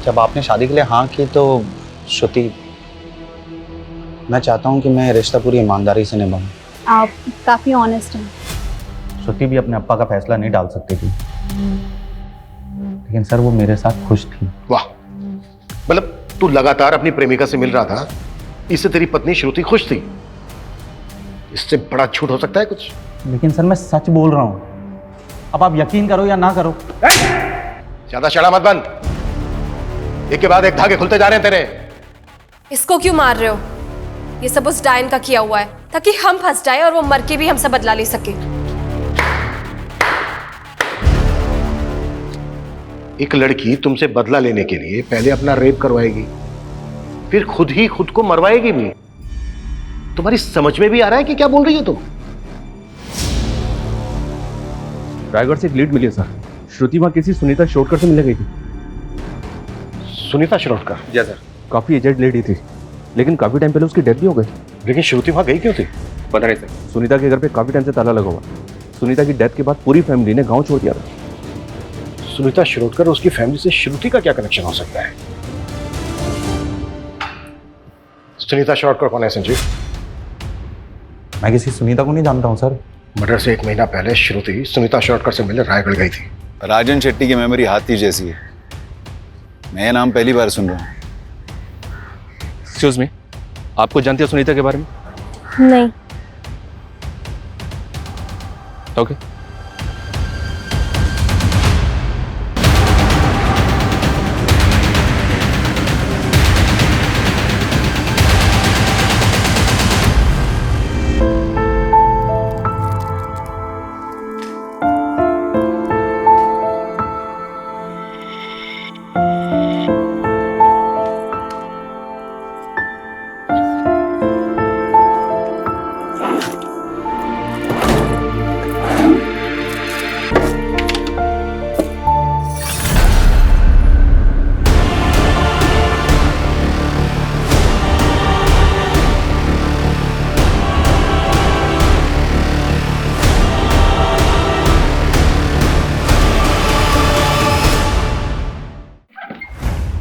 जब आपने शादी के लिए हाँ की तो श्रुति, मैं चाहता हूँ कि मैं रिश्ता पूरी ईमानदारी से निभाऊँ। आप काफ़ी ऑनेस्ट हैं। श्रुति भी अपने अप्पा का फैसला नहीं डाल सकती थी, लेकिन सर वो मेरे साथ खुश थी। वाह, मतलब तू लगातार अपनी प्रेमिका से मिल रहा था, इससे तेरी पत्नी श्रुति खुश थी? इससे बड़ा झूठ हो सकता है कुछ? लेकिन सर मैं सच बोल रहा हूँ, अब आप यकीन करो या ना करो। ज्यादा शड़ा मत बन, एक के बाद एक धागे खुलते जा रहे हैं तेरे। इसको क्यों मार रहे हो? ये सब उस डायन का किया हुआ है ताकि हम फंस जाए और वो मर के भी हमसे बदला ले सके। एक लड़की तुमसे बदला लेने के लिए पहले अपना रेप करवाएगी, फिर खुद ही खुद को मरवाएगी भी। तुम्हारी समझ में भी आ रहा है कि क्या बोल रही हो तुम? रायगढ़ से एक लीड मिली है सर। श्रुति वहां किसी सुनीता शिरोडकर से मिलने गई थी। सुनीता शिरोडकर? जी सर। काफी एजेड लेडी थी, लेकिन काफी टाइम पहले उसकी डेथ भी हो गई। लेकिन श्रुति वहां गई क्यों थी? पता नहीं सर। सुनीता के घर पे काफी टाइम से ताला लगा हुआ। सुनीता की डेथ के बाद पूरी फैमिली ने गांव छोड़ दिया था। सुनीता शिरोडकर और उसकी फैमिली से श्रुति का क्या कनेक्शन हो सकता है? सुनीता शिरोडकर कौन है संजीव? मैं किसी सुनीता को नहीं जानता हूँ सर। मर्डर से 1 महीना पहले श्रुति सुनीता शिरोडकर से मिलने रायगढ़ गई थी। राजन शेट्टी की मेमोरी हाथी जैसी है। मैं ये नाम पहली बार सुन रहा हूँ। एक्सक्यूज मी, आपको जानती है सुनीता के बारे में? नहीं। ओके।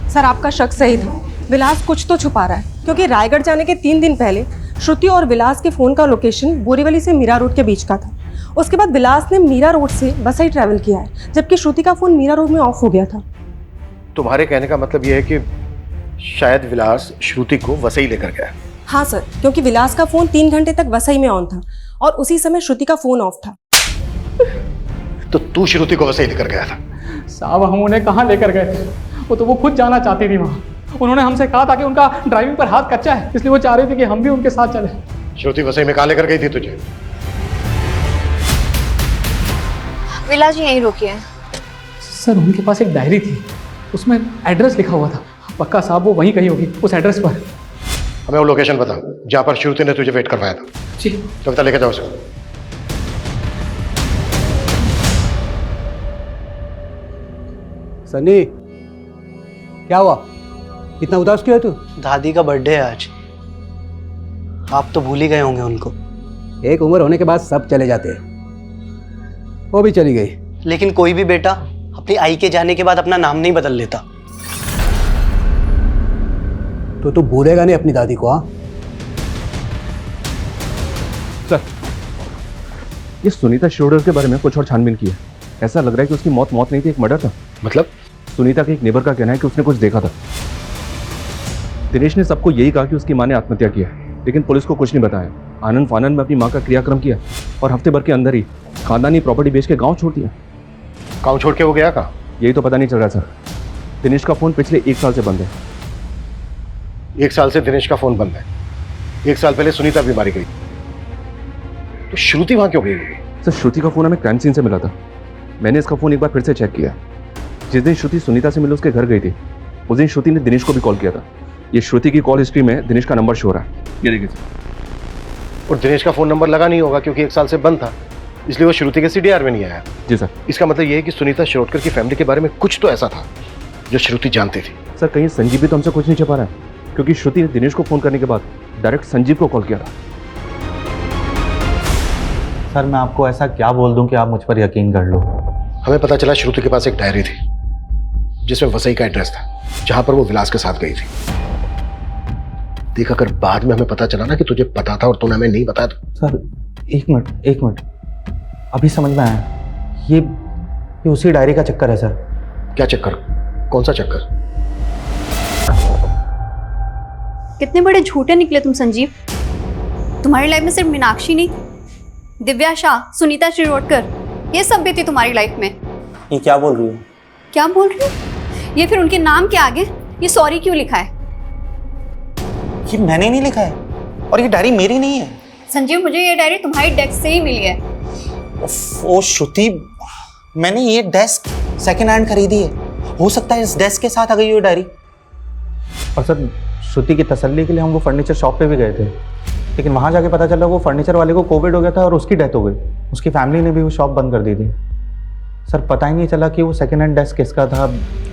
सर आपका शक सही था, विलास कुछ तो छुपा रहा है, क्योंकि रायगढ़ जाने के 3 दिन पहले श्रुति और विलास के फ़ोन का लोकेशन बोरीवली से मीरा रोड के बीच का था। उसके बाद विलास ने मीरा रोड से वसई ट्रैवल किया है, जबकि श्रुति का फ़ोन मीरा रोड में ऑफ हो गया था। तुम्हारे कहने का मतलब यह है कि शायद विलास श्रुति को वसई लेकर गया? हाँ सर, क्योंकि विलास का फ़ोन 3 घंटे तक वसई में ऑन था और उसी समय श्रुति का फ़ोन ऑफ था। तो तू श्रुति को वसई लेकर गया था? साहब हम उन्हें कहाँ लेकर गए थे, वो खुद जाना चाहती थी वहाँ। उन्होंने हमसे कहा था कि उनका ड्राइविंग पर हाथ कच्चा है, इसलिए वो चाह रही थी कि हम भी उनके साथ चले। श्रुति वसई में कहाँ लेकर गई थी तुझे? विलास जी यहीं रुकी है। सर उनके पास एक डायरी थी, उसमें एड्रेस लिखा हुआ था। पक्का साहब वो वहीं कहीं होगी, उस एड्रेस पर। हमें वो लोकेशन बता जहाँ पर श्रुति ने तुझे वेट करवाया था। जी। कविता लेकर जाओ उसको। सनी, क्या हुआ? इतना उदास क्यों है तू? दादी का बर्थडे है आज। आप तो भूल ही गए होंगे उनको। एक उम्र होने के बाद सब चले जाते हैं। वो भी चली गई। लेकिन कोई भी बेटा अपनी आई के जाने के बाद अपना नाम नहीं बदल लेता। तो तू बोलेगा नहीं अपनी दादी को? हाँ, सर ये सुनीता शिरोडकर के बारे में कुछ और छानबीन की है। ऐसा लग रहा है कि उसकी मौत नहीं थी, एक मर्डर था। मतलब? सुनीता के एक नेबर का कहना है कि उसने कुछ देखा था। दिनेश ने सबको यही कहा कि उसकी मां ने आत्महत्या किया, लेकिन पुलिस को कुछ नहीं बताया। आनंद फानन में अपनी मां का क्रियाक्रम किया और हफ्ते भर के अंदर ही खानदानी प्रॉपर्टी बेच के गांव छोड़ दिया। गाँव छोड़ के वो गया कहाँ? यही तो पता नहीं चल रहा सर। दिनेश का फोन पिछले 1 साल से बंद है। 1 साल से दिनेश का फोन बंद है। 1 साल पहले सुनीता भी मारी गई, तो श्रुति वहां क्यों गई? सर श्रुति का फोन हमें क्राइम सीन से मिला था। मैंने इसका फोन एक बार फिर से चेक किया। जिस दिन श्रुति सुनीता से मिले उसके घर गई थी, उस दिन श्रुति ने दिनेश को भी कॉल किया था। ये श्रुति की कॉल हिस्ट्री में दिनेश का नंबर शो रहा है। ये देखिए सर। और दिनेश का फोन नंबर लगा नहीं होगा क्योंकि 1 साल से बंद था, इसलिए वो श्रुति के CDR में नहीं आया। जी सर। इसका मतलब ये है कि सुनीता शिरोडकर की फैमिली के बारे में कुछ तो ऐसा था जो श्रुति जानती थी। सर कहीं संजीव भी तो हमसे कुछ नहीं छिपा रहा है, क्योंकि श्रुति ने दिनेश को फोन करने के बाद डायरेक्ट संजीव को कॉल किया था। सर मैं आपको ऐसा क्या बोल दूं कि आप मुझ पर यकीन कर लो? हमें पता चला श्रुति के पास एक डायरी थी जिसमें वसई का एड्रेस था, जहां पर वो विलास के साथ गई थी। देख, अगर बाद में हमें पता चला ना कि तुझे पता था और तूने हमें नहीं बताया तो। सर एक मिनट अभी समझ में आया। ये उसी डायरी का चक्कर है सर। क्या चक्कर? कौन सा चक्कर? कितने बड़े झूठे निकले तुम संजीव। तुम्हारी लाइफ में सिर्फ मीनाक्षी नहीं, दिव्या शाह, सुनीता शिरोडकर, ये सब भी थी तुम्हारी लाइफ में। ये क्या बोल रही हो? क्या बोल रही हो? ये फिर उनके नाम के आगे ये सॉरी क्यों लिखा है? ये मैंने नहीं लिखा है और ये डायरी मेरी नहीं है। संजीव, मुझे ये डायरी तुम्हारी डेस्क से ही मिली है। ओ श्रुति, मैंने ये डेस्क सेकंड हैंड खरीदी है। हो सकता है इस डेस्क के साथ आ गई ये डायरी। और सर श्रुति की तसल्ली के लिए हम वो फर्नीचर शॉप पे भी गए थे, लेकिन वहां जाके पता चला वो फर्नीचर वाले को कोविड हो गया था और उसकी डेथ हो गई। उसकी फैमिली ने भी वो शॉप बंद कर दी थी। सर पता ही नहीं चला कि वो सेकंड हैंड डेस्क किसका था।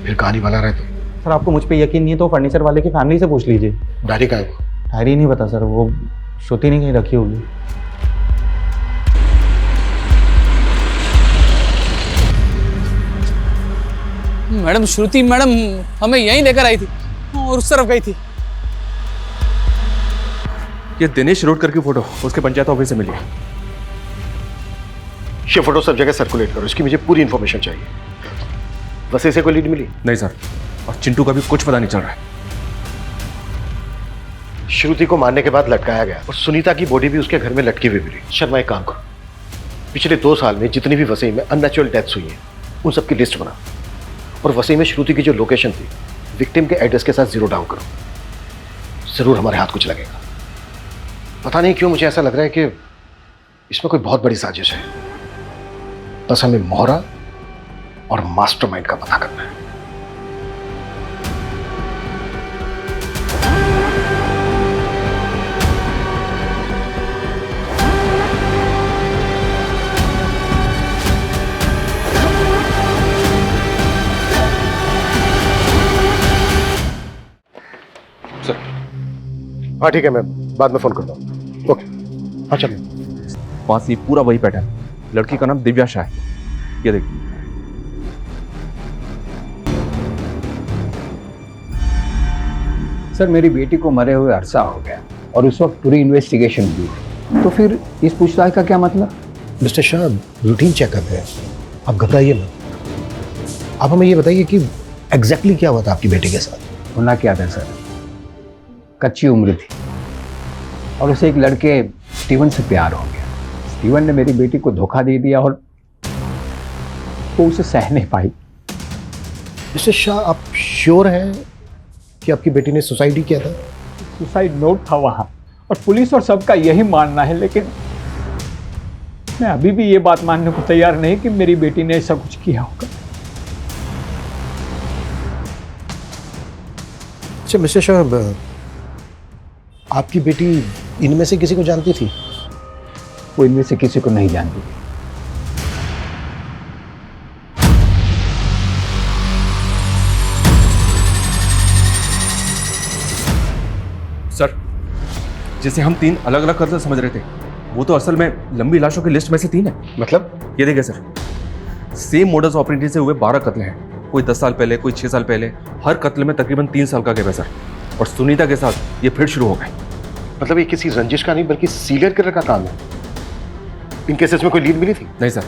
फिर कहानी बना रहे थे? सर आपको मुझ पे यकीन नहीं है तो फर्नीचर वाले की फैमिली से पूछ लीजिए। डायरी का है? डायरी नहीं पता सर, वो श्रुति ने कहीं रखी होगी। मैडम श्रुति मैडम हमें यहीं लेकर आई थी और उस तरफ गई थी। ये दिनेश शिरोडकर की फोटो उसके पंचायत ऑफिस से मिली है। ये फोटो सब जगह सर्कुलेट करो, इसकी मुझे पूरी इंफॉर्मेशन चाहिए। बस इसे कोई लीड मिली? नहीं सर, और चिंटू का भी कुछ पता नहीं चल रहा है। श्रुति को मारने के बाद लटकाया गया और सुनीता की बॉडी भी उसके घर में लटकी हुई मिली। शर्मा एक काम करो, पिछले 2 साल में जितनी भी वसई में अननेचुरल डेथ्स हुई हैं उन सबकी लिस्ट बना और वसई में श्रुति की जो लोकेशन थी विक्टिम के एड्रेस के साथ 0 डाउन करो। जरूर हमारे हाथ कुछ लगेगा। पता नहीं क्यों मुझे ऐसा लग रहा है कि इसमें कोई बहुत बड़ी साजिश है। बस हमें मोहरा और मास्टरमाइंड का पता करना है। सर हाँ ठीक है, मैं बाद में फोन करता हूँ। ओके हाँ चलिए। पास ये पूरा वही पैटर्न। लड़की का नाम दिव्या शाह है। ये देखिए। सर मेरी बेटी को मरे हुए अरसा हो गया और उस वक्त पूरी इन्वेस्टिगेशन हुई, तो फिर इस पूछताछ का क्या मतलब? मिस्टर शाह, रूटीन चेकअप है, आप घबराइए मत। आप हमें ये बताइए कि एग्जैक्टली क्या हुआ था आपकी बेटी के साथ? होना क्या था सर, कच्ची उम्र थी और उसे एक लड़के स्टीवन से प्यार हो गया। स्टीवन ने मेरी बेटी को धोखा दे दिया और वो उसे सह नहीं पाई। मिस्टर शाह, आप श्योर हैं कि आपकी बेटी ने सुसाइड ही किया था? सुसाइड नोट था वहां और पुलिस और सबका यही मानना है, लेकिन मैं अभी भी ये बात मानने को तैयार नहीं कि मेरी बेटी ने ऐसा कुछ किया होगा। अच्छा मिस्टर शाह, आपकी बेटी इनमें से किसी को जानती थी? वो इनमें से किसी को नहीं जानती थी। सर जैसे हम 3 अलग अलग कत्ल समझ रहे थे, वो तो असल में लंबी लाशों की लिस्ट में से 3 है। मतलब? ये देखिए सर, सेम मोडस ऑपरेंडी से हुए 12 कत्ल हैं। कोई 10 साल पहले, कोई 6 साल पहले। हर कत्ल में तकरीबन 3 साल का गैप है सर। और सुनीता के साथ ये फिर शुरू हो गए। मतलब ये किसी रंजिश का नहीं बल्कि सीरियल किलर का काम है। इन केसेस में कोई लीड मिली थी? नहीं सर।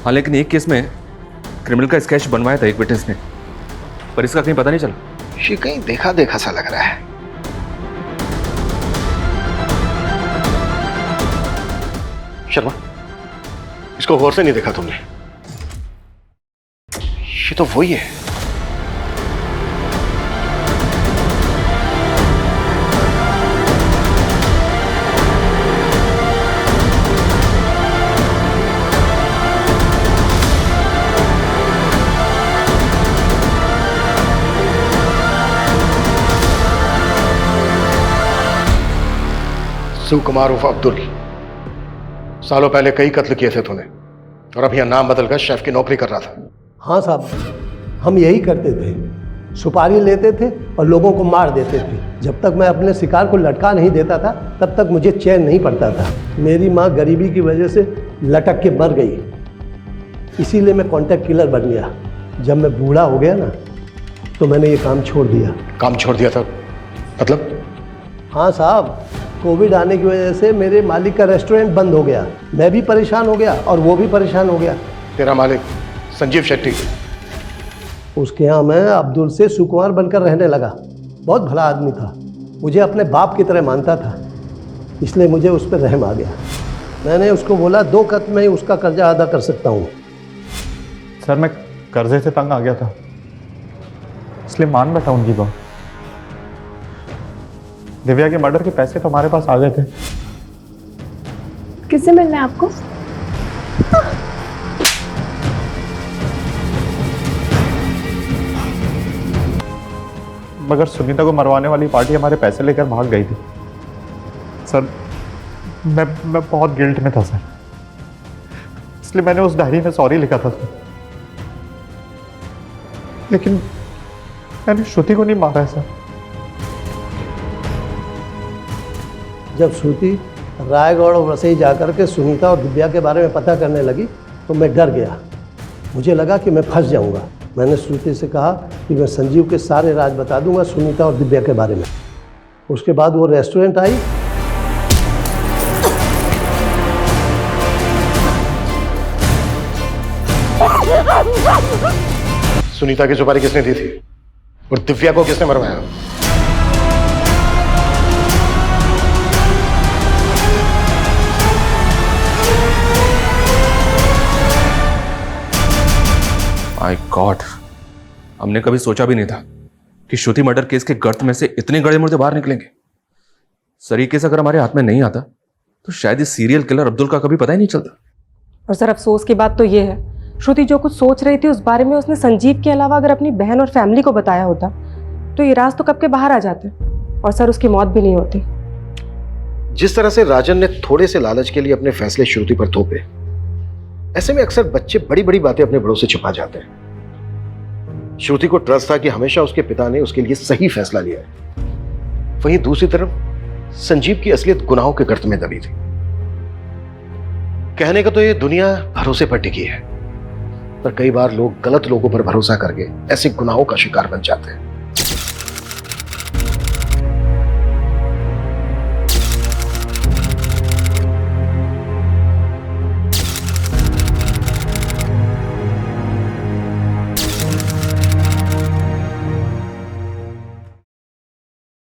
हाँ, लेकिन एक केस में क्रिमिनल का स्केच बनवाया था एक विटनेस ने, पर इसका कहीं पता नहीं चला। ये कहीं देखा देखा सा लग रहा है। शर्मा, इसको गौर से नहीं देखा तुमने? ये तो वही है। शिव कुमार उर्फ अब्दुल, सालों पहले कई कत्ल किए थे तूने, और अब यहां नाम बदलकर शेफ की नौकरी कर रहा था। हाँ साहब, हम यही करते थे, सुपारी लेते थे और लोगों को मार देते थे। जब तक मैं अपने शिकार को लटका नहीं देता था तब तक मुझे चैन नहीं पड़ता था। मेरी माँ गरीबी की वजह से लटक के मर गई, इसीलिए मैं कॉन्ट्रैक्ट किलर बन गया। जब मैं बूढ़ा हो गया ना तो मैंने ये काम छोड़ दिया। काम छोड़ दिया था मतलब? हाँ साहब, कोविड आने की वजह से मेरे मालिक का रेस्टोरेंट बंद हो गया। मैं भी परेशान हो गया और वो भी परेशान हो गया। तेरा मालिक संजीव शेट्टी, उसके यहाँ मैं अब्दुल से सुकुमार बनकर रहने लगा। बहुत भला आदमी था, मुझे अपने बाप की तरह मानता था, इसलिए मुझे उस पर रहम आ गया। मैंने उसको बोला 2 कत में ही उसका कर्जा अदा कर सकता हूँ। सर मैं कर्जे से तंग आ गया था, इसलिए मान बैठा उनकी बात। दिव्या के मर्डर के पैसे तो हमारे पास आ गए थे। किससे मिलना है आपको? मगर सुनीता को मरवाने वाली पार्टी हमारे पैसे लेकर भाग गई थी। सर मैं बहुत गिल्ट में था सर, इसलिए मैंने उस डायरी में सॉरी लिखा था सर। लेकिन मैंने श्रुति को नहीं मारा है सर। जब श्रुति रायगढ़ और वसई जाकर के सुनीता और दिव्या के बारे में पता करने लगी तो मैं डर गया। मुझे लगा कि मैं फंस जाऊंगा। मैंने श्रुति से कहा कि मैं संजीव के सारे राज बता दूंगा सुनीता और दिव्या के बारे में। उसके बाद वो रेस्टोरेंट आई। सुनीता की सुपारी किसने दी थी और दिव्या को किसने मरवाया? माय गॉड, हमने कभी सोचा भी नहीं था कि श्रुति मर्डर केस के गर्त में से इतने गड़े मुर्दे बाहर निकलेंगे। सर ये केस अगर हमारे हाथ में नहीं आता तो शायद इस सीरियल किलर अब्दुल का कभी पता ही नहीं चलता। और सर अफसोस की बात तो ये है, श्रुति जो कुछ सोच रही थी उस बारे में उसने संजीव के अलावा अगर अपनी बहन और फैमिली को बताया होता तो ये राज तो कब के बाहर आ जाते और सर उसकी मौत भी नहीं होती। जिस तरह से राजन ने थोड़े से लालच के लिए अपने फैसले श्रुति पर थोपे, ऐसे में अक्सर बच्चे बड़ी बड़ी बातें अपने बड़ों से छिपा जाते हैं। श्रुति को ट्रस्ट था कि हमेशा उसके पिता ने उसके लिए सही फैसला लिया है। वहीं दूसरी तरफ संजीव की असलियत गुनाहों के गर्त में दबी थी। कहने का तो ये दुनिया भरोसे पर टिकी है, पर कई बार लोग गलत लोगों पर भरोसा करके ऐसे गुनाहों का शिकार बन जाते हैं।